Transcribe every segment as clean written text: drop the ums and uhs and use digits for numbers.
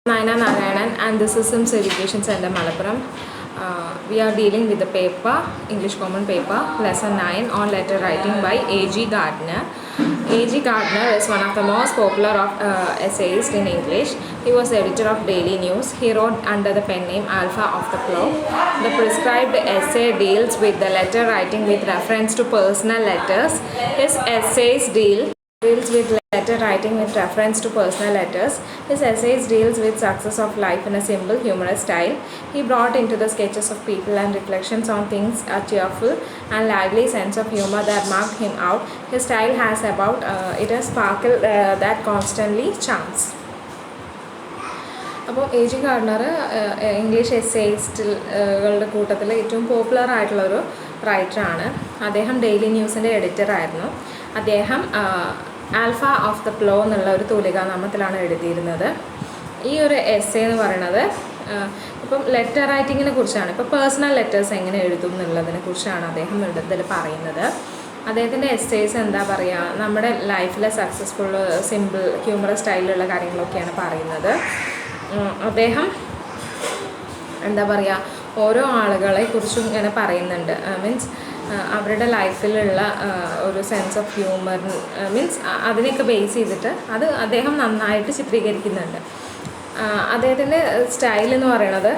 Naina Narayanan, and this is Sims Education Center Malappuram. We are dealing with the paper, English Common Paper, Lesson 9 on letter writing by A.G. Gardner. A.G. Gardner is one of the most popular of essayists in English. He was the editor of Daily News. He wrote under the pen name Alpha of the Plough. The prescribed essay deals with the letter writing with reference to personal letters. His essays deals with letter writing with reference to personal letters. His essays deals with success of life in a simple, humorous style. He brought into the sketches of people and reflections on things a cheerful and lively sense of humor that marked him out. His style has about it a sparkle that constantly charms. അപ്പോൾ A.G. Gardner English എസ്സേയിസ്റ്റുകളുടെ കൂട്ടത്തിൽ ഏറ്റവും popular ആയിട്ടുള്ളൊരു റൈറ്ററാണ്. അദ്ദേഹം daily ന്യൂസിൻ്റെ എഡിറ്ററായിരുന്നു. അദ്ദേഹം alpha of the plough എന്നുള്ള ഒരു തൂലികാനാമത്തിലാണ് എഴുതിയിരുന്നത്. ഈ ഒരു എസ്സേ എന്ന് പറയുന്നത് ഇപ്പം ലെറ്റർ റൈറ്റിങ്ങിനെ കുറിച്ചാണ്. ഇപ്പോൾ പേഴ്സണൽ ലെറ്റേഴ്സ് എങ്ങനെ എഴുതും എന്നുള്ളതിനെ കുറിച്ചാണ് അദ്ദേഹം ഇതിൽ പറയുന്നത്. അദ്ദേഹത്തിൻ്റെ എസ്സേസ് എന്താ പറയുക, നമ്മുടെ ലൈഫിലെ സക്സസ്ഫുൾ സിമ്പിൾ ഹ്യൂമറസ് സ്റ്റൈലിലുള്ള കാര്യങ്ങളൊക്കെയാണ് പറയുന്നത്. അദ്ദേഹം എന്താ പറയുക, ഓരോ ആളുകളെ കുറിച്ചും ഇങ്ങനെ പറയുന്നുണ്ട്. മീൻസ് അവരുടെ ലൈഫിലുള്ള ഒരു സെൻസ് ഓഫ് ഹ്യൂമർ മീൻസ് അതിനെയൊക്കെ ബേസ് ചെയ്തിട്ട് അത് അദ്ദേഹം നന്നായിട്ട് ചിത്രീകരിക്കുന്നുണ്ട്. അദ്ദേഹത്തിൻ്റെ സ്റ്റൈൽ എന്ന് പറയണത്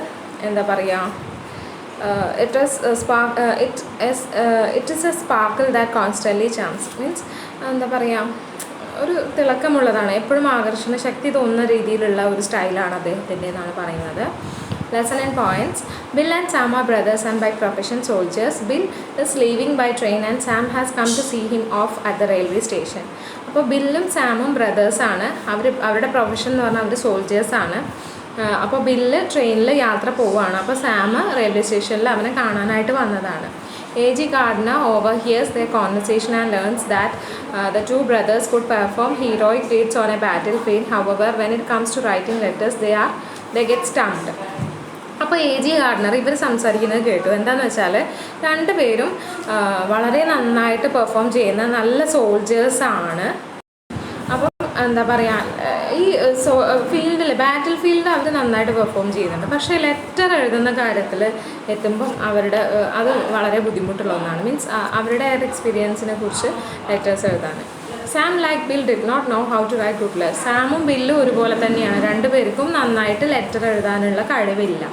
എന്താ പറയുക, it is A sparkle that constantly charms. Means എന്താ പറയുക, ഒരു തിളക്കമുള്ളതാണ്, എപ്പോഴും ആകർഷണ ശക്തി തോന്നുന്ന രീതിയിലുള്ള ഒരു സ്റ്റൈലാണ് അദ്ദേഹത്തിൻ്റെ എന്നാണ് പറയുന്നത്. Lesson and points. Bill and Sam are brothers and by profession soldiers. Bill is leaving by train and Sam has come to see him off at the railway station. അപ്പോൾ ബില്ലും സാമും ബ്രദേഴ്സാണ്. അവരുടെ പ്രൊഫഷൻ എന്ന് പറഞ്ഞാൽ അവർ സോൾജേഴ്സാണ്. അപ്പോൾ ബില്ല് ട്രെയിനിൽ യാത്ര പോവുകയാണ്. അപ്പോൾ സാം റെയിൽവേ സ്റ്റേഷനിൽ അവനെ കാണാനായിട്ട് വന്നതാണ്. A.G. Gardner overhears their conversation and learns that the two brothers could perform heroic deeds on a battlefield. However, when it comes to writing letters, they get stumped. അപ്പോൾ A.G. Gardner ഇവർ സംസാരിക്കുന്നത് കേട്ടു. എന്താണെന്ന് വെച്ചാൽ രണ്ടുപേരും വളരെ നന്നായിട്ട് പെർഫോം ചെയ്യുന്ന നല്ല സോൾജേഴ്സാണ്. അപ്പം എന്താ പറയുക, ഈ ബാറ്റിൽ ഫീൽഡിൽ അവർ നന്നായിട്ട് പെർഫോം ചെയ്യുന്നുണ്ട്. പക്ഷേ ലെറ്റർ എഴുതുന്ന കാര്യത്തിൽ എത്തുമ്പം അത് വളരെ ബുദ്ധിമുട്ടുള്ള ഒന്നാണ്. മീൻസ് അവരുടെ എക്സ്പീരിയൻസിനെ കുറിച്ച് ലെറ്റേഴ്സ് എഴുതാൻ. Sam like Bill did not know how to write good letter. സാമും ബില്ലും ഒരുപോലെ തന്നെയാണ്, രണ്ടുപേർക്കും നന്നായിട്ട് ലെറ്റർ എഴുതാനുള്ള കഴിവില്ല.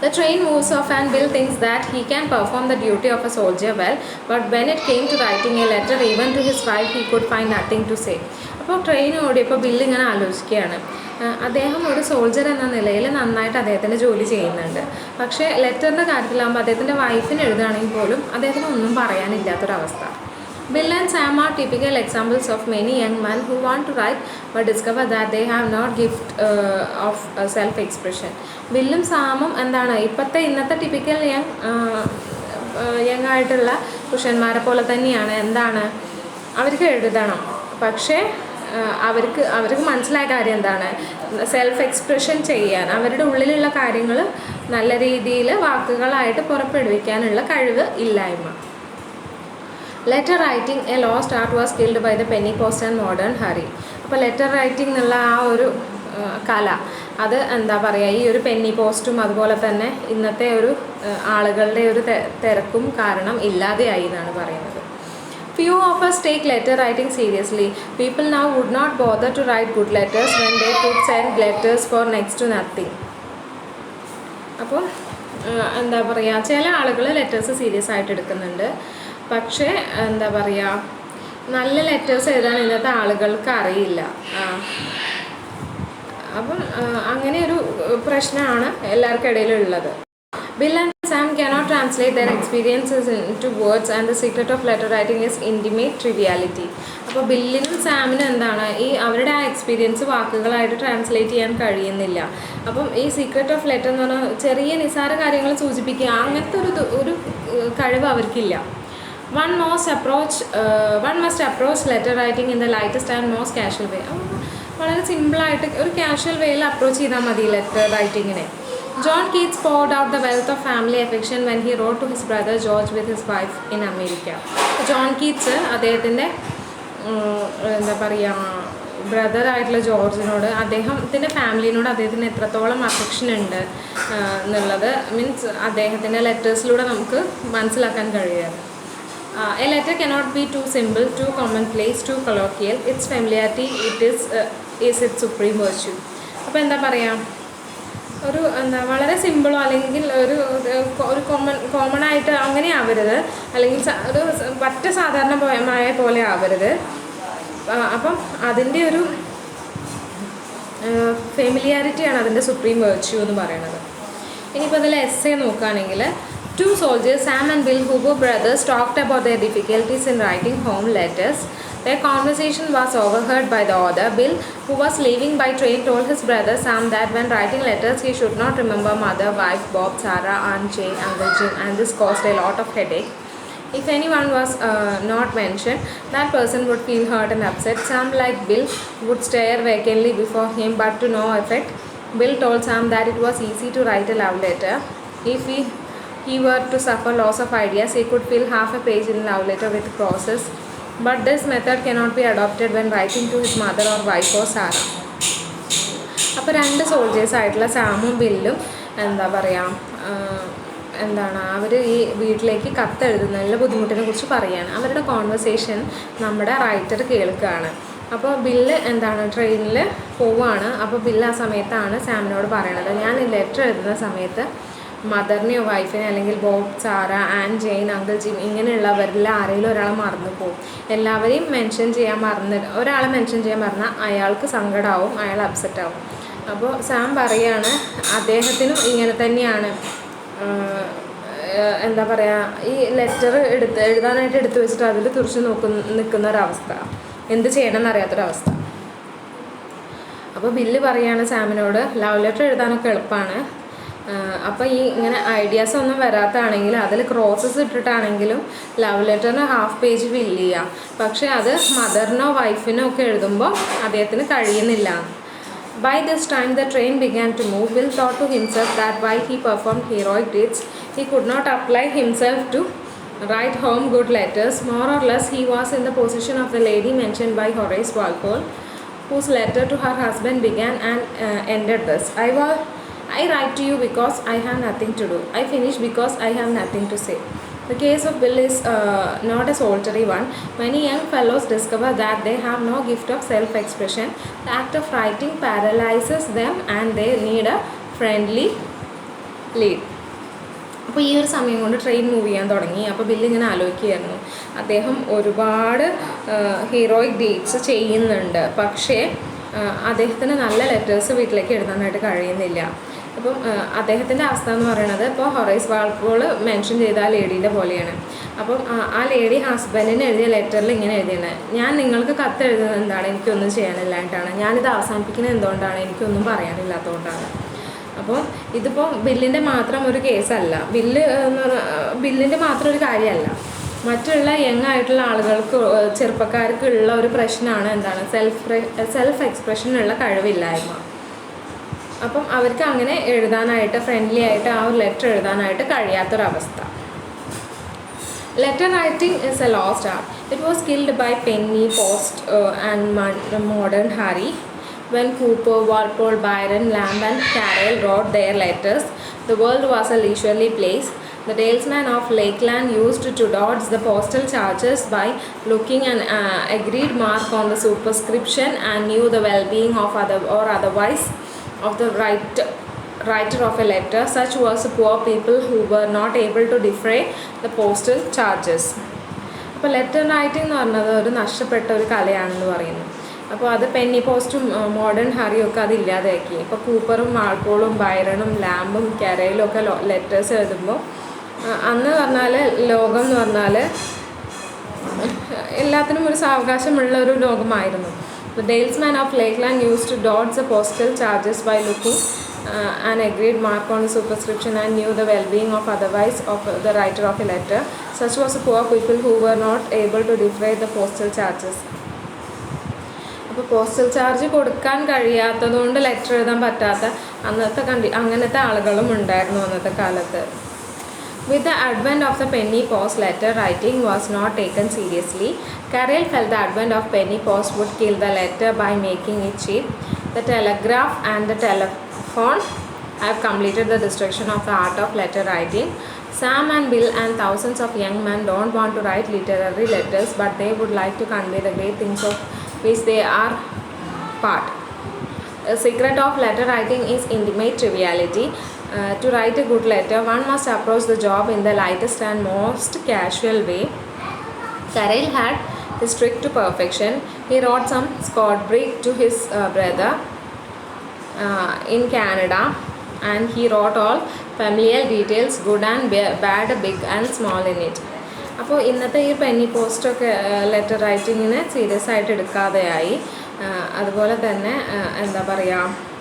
The train moves off and Bill thinks that he can perform the duty of a soldier well, but when it came to writing a letter even to his wife, he could find nothing to say. അപ്പോൾ train ഓടിയപ്പോൾ bill ഇങ്ങനെ ആലോചിക്കുകയാണ്, അദ്ദേഹം ഒരു soldier എന്ന നിലയിൽ നന്നായിട്ട് അദ്ദേഹത്തിൻ്റെ ജോലി ചെയ്യുന്നുണ്ട്. പക്ഷേ ലെറ്ററിൻ്റെ കാര്യത്തിലാകുമ്പോൾ അദ്ദേഹത്തിൻ്റെ വൈഫിന് എഴുതുകയാണെങ്കിൽ പോലും അദ്ദേഹത്തിന് ഒന്നും പറയാനില്ലാത്തൊരവസ്ഥ. Bill and Sam are typical examples of many young men who want to write but discover that they have not gift of self-expression. ബില്ലും സാമും എന്താണ് ഇന്നത്തെ ടിപ്പിക്കൽ യങ് ആയിട്ടുള്ള പുരുഷന്മാരെ പോലെ തന്നെയാണ്. എന്താണ്, അവർക്ക് എഴുതണം, പക്ഷേ അവർക്ക് മനസ്സിലായ കാര്യം എന്താണ്, സെൽഫ് എക്സ്പ്രഷൻ ചെയ്യാൻ, അവരുടെ ഉള്ളിലുള്ള കാര്യങ്ങൾ നല്ല രീതിയിൽ വാക്കുകളായിട്ട് പുറപ്പെടുവിക്കാനുള്ള കഴിവ് ഇല്ലായ്മ. Letter writing a lost art was killed by the penny post and modern hurry. അപ്പോൾ ലെറ്റർ റൈറ്റിംഗ് എന്നുള്ള ആ ഒരു കല അത് എന്താ പറയുക, ഈ ഒരു പെന്നി പോസ്റ്റും അതുപോലെ തന്നെ ഇന്നത്തെ ഒരു ആളുകളുടെ ഒരു തിരക്കും കാരണം ഇല്ലാതെയായി എന്നാണ് പറയുന്നത്. Few of us take letter writing seriously. People now would not bother to write good letters when they could send letters for next to nothing. അപ്പോൾ എന്താ പറയുക, ചില ആളുകൾ ലെറ്റേഴ്സ് സീരിയസ് ആയിട്ട് എടുക്കുന്നുണ്ട്. പക്ഷേ എന്താ പറയുക, നല്ല ലെറ്റേഴ്സ് എഴുതാൻ ഇന്നത്തെ ആളുകൾക്ക് അറിയില്ല. അപ്പം അങ്ങനെ ഒരു പ്രശ്നമാണ് എല്ലാവർക്കും ഇടയിലുള്ളത്. Bill and Sam cannot translate their experiences into words and the secret of letter writing is intimate triviality. അപ്പോൾ ബില്ലിനും സാമിനും എന്താണ്, അവരുടെ ആ എക്സ്പീരിയൻസ് വാക്കുകളായിട്ട് ട്രാൻസ്ലേറ്റ് ചെയ്യാൻ കഴിയുന്നില്ല. അപ്പം ഈ സീക്രട്ട് ഓഫ് ലെറ്റർ എന്ന് പറഞ്ഞാൽ ചെറിയ നിസാര കാര്യങ്ങൾ സൂചിപ്പിക്കുക, അങ്ങനത്തെ ഒരു കഴിവ് അവർക്കില്ല. One must approach letter writing in the lightest and most casual way. വളരെ സിമ്പിളായിട്ട് ഒരു കാഷ്വൽ വേയിൽ അപ്രോച്ച് ചെയ്താൽ മതി letter റൈറ്റിങ്ങിനെ. John Keats poured out the wealth of family affection when he wrote to his brother George with his wife in America. John Keats അദ്ദേഹത്തിൻ്റെ എന്താ പറയുക ബ്രദറായിട്ടുള്ള ജോർജിനോട് അദ്ദേഹത്തിൻ്റെ ഫാമിലിനോട് അദ്ദേഹത്തിന് എത്രത്തോളം അഫെക്ഷൻ ഉണ്ട് എന്നുള്ളത് മീൻസ് അദ്ദേഹത്തിൻ്റെ ലെറ്റേഴ്സിലൂടെ നമുക്ക് മനസ്സിലാക്കാൻ കഴിയുക. A letter cannot be too simple, too commonplace, too colloquial. Its familiarity is its supreme virtue. അപ്പോൾ എന്താ പറയുക, ഒരു വളരെ സിമ്പിളോ അല്ലെങ്കിൽ ഒരു കോമൺ ആയിട്ട് അങ്ങനെ ആവരുത്, അല്ലെങ്കിൽ ഒരു പറ്റ സാധാരണമായ പോലെ ആവരുത്. അപ്പം അതിൻ്റെ ഒരു ഫെമിലിയാരിറ്റിയാണ് അതിൻ്റെ സുപ്രീം വെർച്യൂ എന്ന് പറയുന്നത്. ഇനിയിപ്പോൾ അതിൽ എസ്സേ നോക്കുകയാണെങ്കിൽ, two soldiers, Sam and Bill, who were brothers, talked about their difficulties in writing home letters. Their conversation was overheard by the author. Bill, who was leaving by train, told his brother Sam that when writing letters he should not remember mother, wife, Bob, Sarah, Aunt Jane, Uncle Jim, and this caused a lot of headache. If anyone was not mentioned, that person would feel hurt and upset. Sam, like Bill, would stare vacantly before him, but to no effect. Bill told Sam that it was easy to write a love letter. If he were to suffer loss of ideas, he could fill half a page in love letter with crosses. But this method cannot be adopted when writing to his mother or wife or Sarah. അപ്പോൾ 2 soldiers ആയിട്ടുള്ള സാമും ബില്ലും എന്താ പറയുക, എന്താണ് അവർ ഈ വീട്ടിലേക്ക് കത്തെഴുതുന്നതിൻ്റെ ബുദ്ധിമുട്ടിനെ കുറിച്ച് പറയുകയാണ്. അവരുടെ കോൺവെർസേഷൻ നമ്മുടെ റൈറ്റർ കേൾക്കുകയാണ്. അപ്പോൾ ബില്ല് എന്താണ് ട്രെയിനിൽ പോവുകയാണ്. അപ്പോൾ ബില്ല് ആ സമയത്താണ് സാമിനോട് പറയണത്, ഞാൻ ഈ ലെറ്റർ എഴുതുന്ന സമയത്ത് മദറിനെയോ വൈഫിനെയോ അല്ലെങ്കിൽ Bob, Sarah, and Jane, uncle Jim ഇങ്ങനെയുള്ളവരിൽ ആരെങ്കിലും ഒരാളെ മറന്നു പോകും. എല്ലാവരെയും മെൻഷൻ ചെയ്യാൻ ഒരാളെ മെൻഷൻ ചെയ്യാൻ പറഞ്ഞാൽ അയാൾക്ക് സങ്കടമാവും, അയാൾ അപ്സെറ്റ് ആവും. അപ്പോൾ സാം പറയുകയാണ് അദ്ദേഹത്തിനും ഇങ്ങനെ തന്നെയാണ്, എന്താ പറയുക, ഈ ലെറ്റർ എഴുതാനായിട്ട് എടുത്തു വെച്ചിട്ട് അതിൽ തുറച്ച് നിൽക്കുന്ന ഒരവസ്ഥ, എന്ത് ചെയ്യണമെന്ന് അറിയാത്തൊരവസ്ഥ. അപ്പോൾ ബില്ല് പറയുകയാണ് സാമിനോട്, ലവ് ലെറ്റർ എഴുതാനൊക്കെ എളുപ്പമാണ്, അപ്പോൾ ഈ ഇങ്ങനെ ഐഡിയാസ് ഒന്നും വരാത്താണെങ്കിൽ അതിൽ ക്രോസസ് ഇട്ടിട്ടാണെങ്കിലും ലവ് ലെറ്ററിന് ഹാഫ് പേജ് ഫില്ല് ചെയ്യാം. പക്ഷേ അത് മദറിനോ വൈഫിനോ ഒക്കെ എഴുതുമ്പോൾ അദ്ദേഹത്തിന് കഴിയുന്നില്ല. By this time the train began to move. Bill thought to himself that while he performed heroic deeds, he could not apply himself to write home good letters. More or less he was in the position of the lady mentioned by Horace Walpole, whose letter to her husband began and ended thus: I write to you because I have nothing to do. I finish because I have nothing to say. The case of Bill is not a solitary one. Many young fellows discover that they have no gift of self-expression. The act of writing paralyzes them and they need a friendly lead. അപ്പോൾ ഈ ഒരു സമയം കൊണ്ട് train move ചെയ്യാൻ തുടങ്ങി. അപ്പോൾ bill ഇങ്ങനെ ആലോചിക്കുകയായിരുന്നു, അദ്ദേഹം ഒരുപാട് ഹീറോയിക് ഡീഡ്സ് ചെയ്യുന്നുണ്ട്, പക്ഷേ അദ്ദേഹത്തിന് നല്ല ലെറ്റേഴ്സ് വീട്ടിലേക്ക് എഴുതാനായിട്ട് കഴിയുന്നില്ല. അപ്പം അദ്ദേഹത്തിൻ്റെ അവസ്ഥ എന്ന് പറയുന്നത്, ഇപ്പോൾ ഹൊറൈസ് വാൾപോൾ മെൻഷൻ ചെയ്ത ആ ലേഡീൻ്റെ പോലെയാണ്. അപ്പം ആ ലേഡി ഹസ്ബൻഡിന് എഴുതിയ ലെറ്ററിൽ ഇങ്ങനെ എഴുതിയത്, ഞാൻ നിങ്ങൾക്ക് കത്ത് എഴുതുന്നത് എന്താണ്, എനിക്കൊന്നും ചെയ്യാനില്ലായിട്ടാണ്, ഞാനിത് അവസാനിപ്പിക്കുന്നത് എന്തുകൊണ്ടാണ്, എനിക്കൊന്നും പറയാനില്ലാത്തതുകൊണ്ടാണ്. അപ്പോൾ ഇതിപ്പോൾ ബില്ലിൻ്റെ മാത്രം ഒരു കേസല്ല, ബില്ലിൻ്റെ മാത്രം ഒരു കാര്യമല്ല, മറ്റുള്ള യങ് ആയിട്ടുള്ള ആളുകൾക്ക്, ചെറുപ്പക്കാർക്കുള്ള ഒരു പ്രശ്നമാണ് എന്താണ്, സെൽഫ് എക്സ്പ്രഷനുള്ള കഴിവില്ലായ്മ. അപ്പം അവർക്ക് അങ്ങനെ എഴുതാനായിട്ട്, ഫ്രണ്ട്ലി ആയിട്ട് ആ ഒരു ലെറ്റർ എഴുതാനായിട്ട് കഴിയാത്തൊരവസ്ഥ. Letter writing is a lost art. It was killed by Penny, Post and modern Harry. When Cooper, Walpole, Byron, Lamb and Carroll wrote their letters, the world was a leisurely place. The dalesman of Lakeland used to dodge the postal charges by looking an agreed mark on the superscription and knew the well-being of otherwise of the writer of a letter. Such was poor people who were not able to defray the postal charges. അപ്പോൾ letter writing എന്ന് പറഞ്ഞത് ഒരു നഷ്ടപ്പെട്ട ഒരു കലയാണെന്ന് പറയുന്നു. അപ്പോൾ അത് Penny പോസ്റ്റും മോഡേൺ ഹറിയും ഒക്കെ അതില്ലാതെയാക്കി. ഇപ്പോൾ കൂപ്പറും വാൾപോളും ബൈറണും ലാമ്പും കരയിലും ഒക്കെ ലെറ്റേഴ്സ് എഴുതുമ്പോൾ, അന്ന് പറഞ്ഞാൽ ലോകം എന്ന് പറഞ്ഞാൽ എല്ലാത്തിനും ഒരു സാവകാശമുള്ള ഒരു ലോകമായിരുന്നു. The dalesman of Lakeland used to dodge the postal charges by looking an agreed mark on the superscription and knew the well-being of otherwise of the writer of a letter. Such was the poor people who were not able to defray the postal charges. അപ്പോൾ postal charge കൊടുക്കാൻ കഴിയാത്തതുകൊണ്ട് letter എഴുതാൻ പറ്റാത്ത അങ്ങനത്തെ ആളുകളും ഉണ്ടായിരുന്നു അന്നത്തെ കാലത്ത്. With the advent of the penny post, letter writing was not taken seriously. Carroll felt the advent of penny post would kill the letter by making it cheap. The telegraph and the telephone have completed the destruction of the art of letter writing. Sam and Bill and thousands of young men don't want to write literary letters, but they would like to convey the great things of which they are part. The secret of letter writing is intimate triviality. To write a good letter, one must approach the job in the lightest and most casual way. Carroll had his trick to perfection. He wrote some Scotbrig to his brother in Canada, and he wrote all familiar details, good and bad, big and small in it. അപ്പോൾ ഇന്നത്തെ ഈ Penny പോസ്റ്റൊക്കെ letter റൈറ്റിങ്ങിനെ serious ആയിട്ട് എടുക്കാതെയായി. അതുപോലെ തന്നെ എന്താ പറയുക,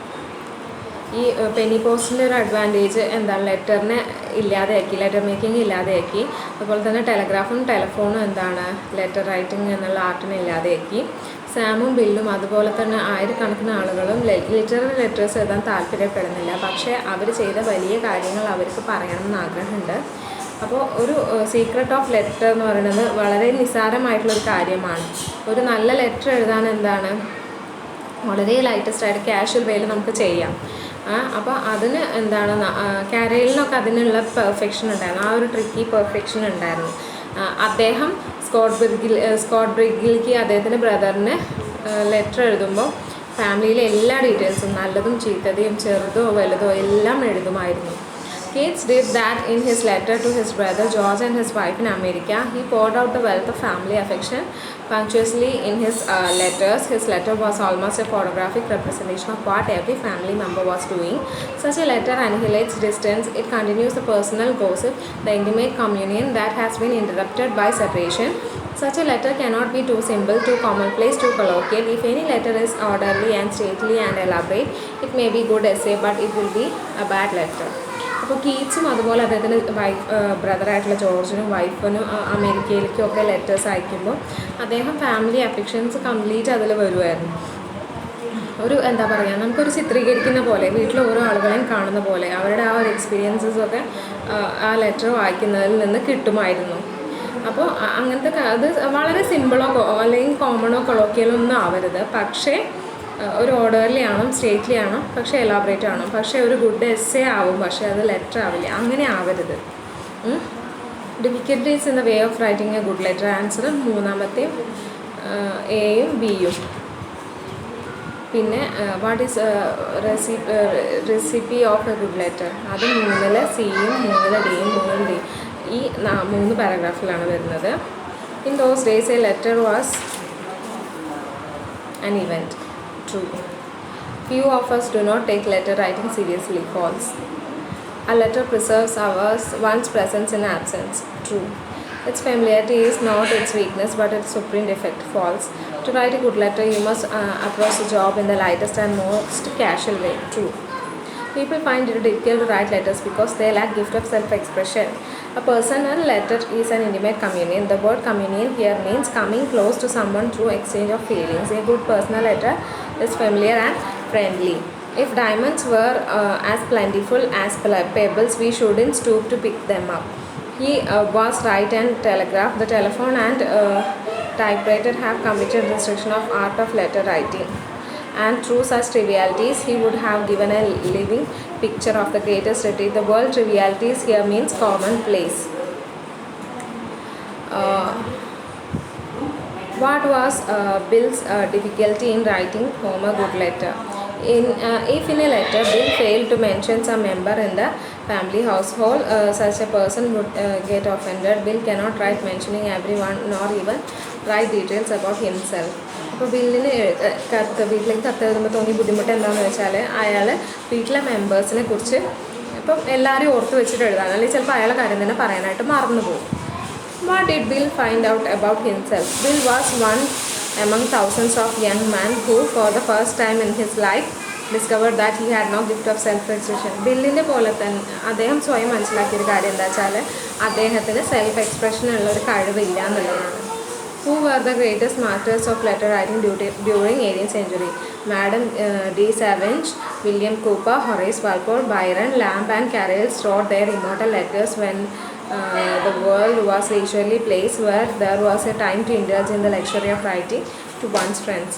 ഈ Penny പോസ്റ്റിൻ്റെ ഒരു അഡ്വാൻറ്റേജ് എന്താണ്, ലെറ്ററിനെ ഇല്ലാതെയാക്കി, ലെറ്റർ മേക്കിംഗ് ഇല്ലാതെയാക്കി. അതുപോലെ തന്നെ ടെലഗ്രാഫും ടെലഫോണും എന്താണ്, ലെറ്റർ റൈറ്റിംഗ് എന്നുള്ള ആർട്ടിനെ ഇല്ലാതെയാക്കി. സാമും ബില്ലും അതുപോലെ തന്നെ ആയിരക്കണക്കിന് ആളുകളും ലിറ്റററി ലെറ്റേഴ്സ് എഴുതാൻ താല്പര്യപ്പെടുന്നില്ല. പക്ഷേ അവർ ചെയ്ത വലിയ കാര്യങ്ങൾ അവർക്ക് പറയണമെന്ന് ആഗ്രഹമുണ്ട്. അപ്പോൾ ഒരു സീക്രട്ട് ഓഫ് ലെറ്റർ എന്ന് പറയുന്നത് വളരെ നിസ്സാരമായിട്ടുള്ളൊരു കാര്യമാണ്. ഒരു നല്ല ലെറ്റർ എഴുതാൻ എന്താണ്, വളരെ ലൈറ്റസ്റ്റ് ആയിട്ട് കാഷ്വൽ വേയിൽ നമുക്ക് ചെയ്യാം. അപ്പോൾ അതിന് എന്താണ്, കാരലിനൊക്കെ അതിനുള്ള പെർഫെക്ഷൻ ഉണ്ടായിരുന്നു, ആ ഒരു ട്രിക്കി പെർഫെക്ഷൻ ഉണ്ടായിരുന്നു. അദ്ദേഹം സ്കോട്ട്ബ്രിഗിലേക്ക് അദ്ദേഹത്തിൻ്റെ ബ്രദറിന് ലെറ്റർ എഴുതുമ്പോൾ ഫാമിലിയിലെ എല്ലാ ഡീറ്റെയിൽസും, നല്ലതും ചീത്തതയും ചെറുതോ വലുതോ എല്ലാം എഴുതുമായിരുന്നു. Keats did that in his letter to his brother George and his wife in America. He poured out the wealth of family affection punctuously in his letters. His letter was almost a photographic representation of what every family member was doing. Such a letter annihilates distance. It continues the personal gossip, the intimate communion that has been interrupted by separation. Such a letter cannot be too simple, too commonplace, too colloquial. If any letter is orderly and stately and elaborate, it may be good essay, but it will be a bad letter. അപ്പോൾ കീറ്റ്സും അതുപോലെ അദ്ദേഹത്തിൻ്റെ ബ്രദറായിട്ടുള്ള ജോർജിനും വൈഫിനും അമേരിക്കയിലേക്കും ഒക്കെ letters അയക്കുമ്പോൾ അദ്ദേഹം family affections complete അതിൽ വരുമായിരുന്നു. ഒരു എന്താ പറയുക, നമുക്കൊരു ചിത്രീകരിക്കുന്ന പോലെ, വീട്ടിൽ ഓരോ ആളുകളെയും കാണുന്ന പോലെ അവരുടെ ആ ഒരു എക്സ്പീരിയൻസസൊക്കെ ആ ലെറ്റർ വായിക്കുന്നതിൽ നിന്ന് കിട്ടുമായിരുന്നു. അപ്പോൾ അങ്ങനത്തെ അത് വളരെ സിമ്പിളോ അല്ലെങ്കിൽ കോമണോ കൊളോക്കിയലോ ഒന്നും ആവരുത്. പക്ഷേ ഒരു ഓർഡർലി ആവണം, സ്റ്റേറ്റ്ലി ആവണം, പക്ഷേ എലാബറേറ്റ് ആവണം. പക്ഷേ ഒരു ഗുഡ് എസ്സേ ആവും, പക്ഷേ അത് ലെറ്റർ ആവില്ല. അങ്ങനെ ആവരുത്. Difficulties in the way of writing A good letter. Answer മൂന്നാമത്തെയും എയും ബിയും. പിന്നെ what is recipe of A good letter, അത് 3 സിയും 3 ഡിയും 3 ഡി, ഈ 3 പാരഗ്രാഫിലാണ് വരുന്നത്. In those days A letter was an event. True. Few of us do not take letter writing seriously. False. A letter preserves one's presence in absence. True. Its familiarity is not its weakness but its supreme defect. False. To write a good letter, you must approach the job in the lightest and most casual way. True. People find it difficult to write letters because they lack gift of self-expression. A personal letter is an intimate communion. The word communion here means coming close to someone through exchange of feelings. A good personal letter is familiar and friendly. If diamonds were as plentiful as pebbles, we shouldn't stoop to pick them up. He was right and telegraph, the telephone and typewriter have completed the destruction of art of letter writing. And through such trivialities, he would have given a living picture of the greatest retreat. The word trivialities here means commonplace. What was Bill's difficulty in writing home a good letter? If in a letter Bill failed to mention some member in the family household, such a person would get offended. Bill cannot write mentioning everyone nor even write details about himself. അപ്പോൾ ബില്ലിന് വീട്ടിലേക്ക് കത്തെഴുതുമ്പോൾ തോന്നിയ ബുദ്ധിമുട്ട് എന്താണെന്ന് വെച്ചാൽ അയാൾ വീട്ടിലെ മെമ്പേഴ്സിനെ കുറിച്ച് ഇപ്പം എല്ലാവരെയും ഓർത്ത് വെച്ചിട്ട് എഴുതാൻ, അല്ലെങ്കിൽ ചിലപ്പോൾ അയാളെ കാര്യം തന്നെ പറയാനായിട്ട് മറന്നു പോകും. What did Bill find out about himself? Bill was one among thousands of young men who for the first time in his life discovered that he had no gift of self-expression. ബില്ലിൻ്റെ പോലെ തന്നെ അദ്ദേഹം സ്വയം മനസ്സിലാക്കിയൊരു കാര്യം എന്താ വെച്ചാൽ അദ്ദേഹത്തിന് self എക്സ്പ്രഷനുള്ള ഒരു കഴിവില്ല എന്നുള്ളതാണ്. Who were the greatest masters of letter writing during 18th century? Madame D. Savage, William Cooper, Horace Walpole, Byron, Lamb and Carroll wrote their immortal letters when The world was leisurely place where there was a time to indulge in the luxury of writing to one's friends.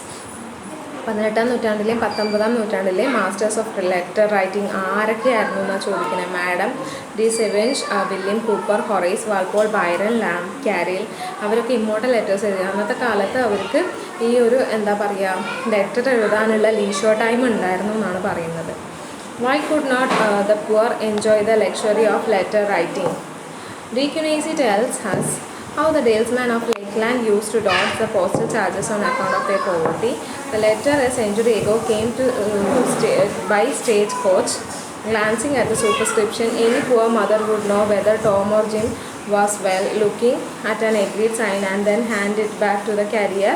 18-ാം നൂറ്റാണ്ടിലെയും 19-ാം നൂറ്റാണ്ടിലെയും masters of letter writing ആരൊക്കെയായിരുന്നു എന്നാണ് ചോദിക്കുന്നത്. Madame de സെവൻസ്, William Cowper, Horace Walpole, Byron, Lamb, Carlyle, അവരൊക്കെ immortal letters എഴുതി. അന്നത്തെ കാലത്ത് അവർക്ക് ഈ ഒരു എന്താ പറയുക ലെറ്റർ എഴുതാനുള്ള ലീഷർ ടൈം ഉണ്ടായിരുന്നു എന്നാണ് പറയുന്നത്. Why could not the poor enjoy the luxury of letter writing? Deaconessy tells us how the dalesmen of Lakeland used to dodge the postal charges on account of their poverty. The letter a century ago came to by stagecoach. Glancing at the superscription, any poor mother would know whether Tom or Jim was well, looking at an agreed sign and then hand it back to the carrier.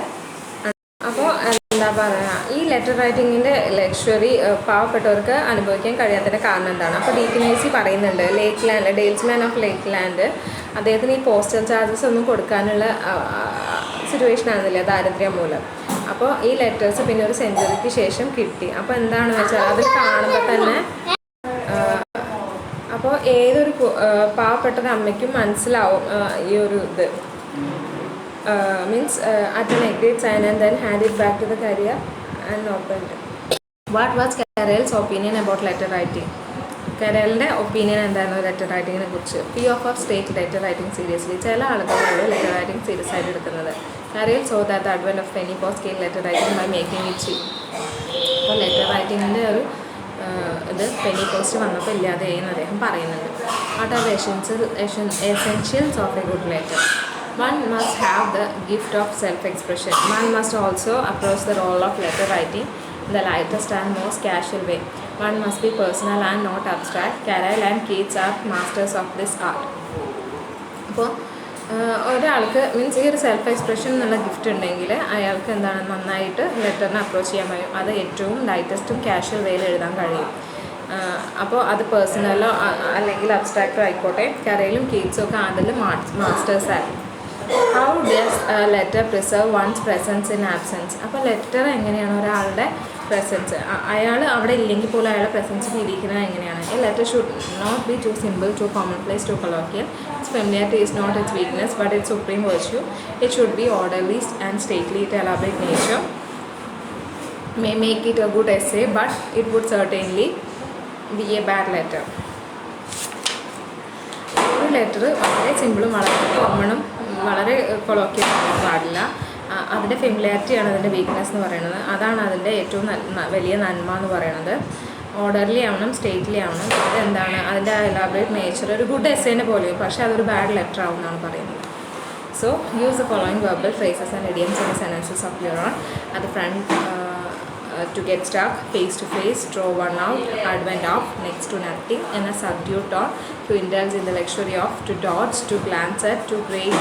അപ്പോൾ എന്താ പറയുക, ഈ letter റൈറ്റിങ്ങിൻ്റെ luxury പാവപ്പെട്ടവർക്ക് അനുഭവിക്കാൻ കഴിയാത്തതിൻ്റെ കാരണം എന്താണ്? അപ്പോൾ ഡീക്കനേസി പറയുന്നുണ്ട്, ലേക്ക്ലാൻഡ് ഡെയിൽസ്മാൻ ഓഫ് ലേക്ക്ലാൻഡ് അദ്ദേഹത്തിന് ഈ പോസ്റ്റൽ ചാർജസ് ഒന്നും കൊടുക്കാനുള്ള സിറ്റുവേഷൻ ആണെന്നില്ല, ദാരിദ്ര്യം മൂലം. അപ്പോൾ ഈ ലെറ്റേഴ്സ് പിന്നെ ഒരു സെഞ്ച്വറിക്ക് ശേഷം കിട്ടി. അപ്പോൾ എന്താണെന്ന് വെച്ചാൽ അത് കാണുമ്പോൾ തന്നെ അപ്പോൾ ഏതൊരു പാവപ്പെട്ട അമ്മയ്ക്കും മനസ്സിലാവും ഈ ഒരു ഇത് means at an agreed sign and then hand it back to the carrier and opened. What was Carel's opinion about letter writing? കരലിൻ്റെ ഒപ്പീനിയൻ എന്തായിരുന്നു ലെറ്റർ റൈറ്റിങ്ങിനെ കുറിച്ച്? Fee of state letter writing seriously. ചില ആളുകളാണ് ലെറ്റർ റൈറ്റിംഗ് സീരിയസ് ആയിട്ട് എടുക്കുന്നത്. Carlyle saw that the advent of penny post scale letter writing by making it cheap. അപ്പോൾ letter റൈറ്റിങ്ങിൻ്റെ ഒരു ഇത് പെനി പോസ്റ്റ് വന്നപ്പോൾ ഇല്ലാതെ ചെയ്യുന്ന അദ്ദേഹം പറയുന്നുണ്ട്. What are essentials of A good letter? One must have the gift of self-expression. One must also approach the role of letter writing in the lightest and most casual way. One must be personal and not abstract. Carrel and Keats are masters of this art. അപ്പോൾ ഒരാൾക്ക് means ഈ ഒരു self expression എന്നുള്ള gift ഉണ്ടെങ്കിൽ അയാൾക്ക് എന്താണ് നന്നായിട്ട് ലെറ്ററിനെ approach ചെയ്യാൻ കഴിയും. അത് ഏറ്റവും ലൈറ്റസ്റ്റും കാഷ്വൽ വേയിൽ എഴുതാൻ കഴിയും. അപ്പോൾ അത് പേഴ്സണലോ അല്ലെങ്കിൽ അബ്സ്ട്രാക്റ്റോ ആയിക്കോട്ടെ. കരയിലും കീറ്റ്സും ഒക്കെ അതിൽ മാസ്റ്റേഴ്സായിരുന്നു. How does letter preserve one's presence in absence? അപ്പോൾ ലെറ്റർ എങ്ങനെയാണ് ഒരാളുടെ പ്രസൻസ്, അയാൾ അവിടെ ഇല്ലെങ്കിൽ പോലും അയാളുടെ പ്രസൻസ് ഫീൽ ചെയ്യുന്നത് എങ്ങനെയാണ്? A letter should not be too simple, too commonplace, too colloquial. Its familiarity is not its weakness but its supreme virtue. It should be orderly and stately. It elaborate nature may make it a good essay, but it would certainly be a bad letter. ഒരു letter വളരെ സിമ്പിളും വളരെ കോമണും വളരെ കൊളോക്കിയലും പാടില്ല. അതിൻ്റെ ഫെമിലിയാരിറ്റിയാണ് അതിൻ്റെ weakness എന്ന് പറയുന്നത്. അതാണ് അതിൻ്റെ ഏറ്റവും വലിയ നന്മ എന്ന് പറയുന്നത്. ഓർഡർലി ആവണം, സ്റ്റേറ്റ്ലി ആവണം. അതെന്താണ് അതിൻ്റെ എലാബറേറ്റ് നേച്ചർ ഒരു ഗുഡ് എസ്സേനെ പോലെയും, പക്ഷേ അതൊരു ബാഡ് ലെറ്റർ ആവും എന്നാണ് പറയുന്നത്. So use the following verbal phrases and idioms in the sentences of your own. At the front, to get stuck, face to face, draw one out, advent of, next to nothing, in a subdued tone, to indulge in the luxury of, to dodge, to glance at, too great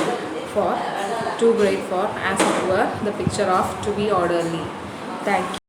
for, as it were, the picture of, to be orderly. Thank you.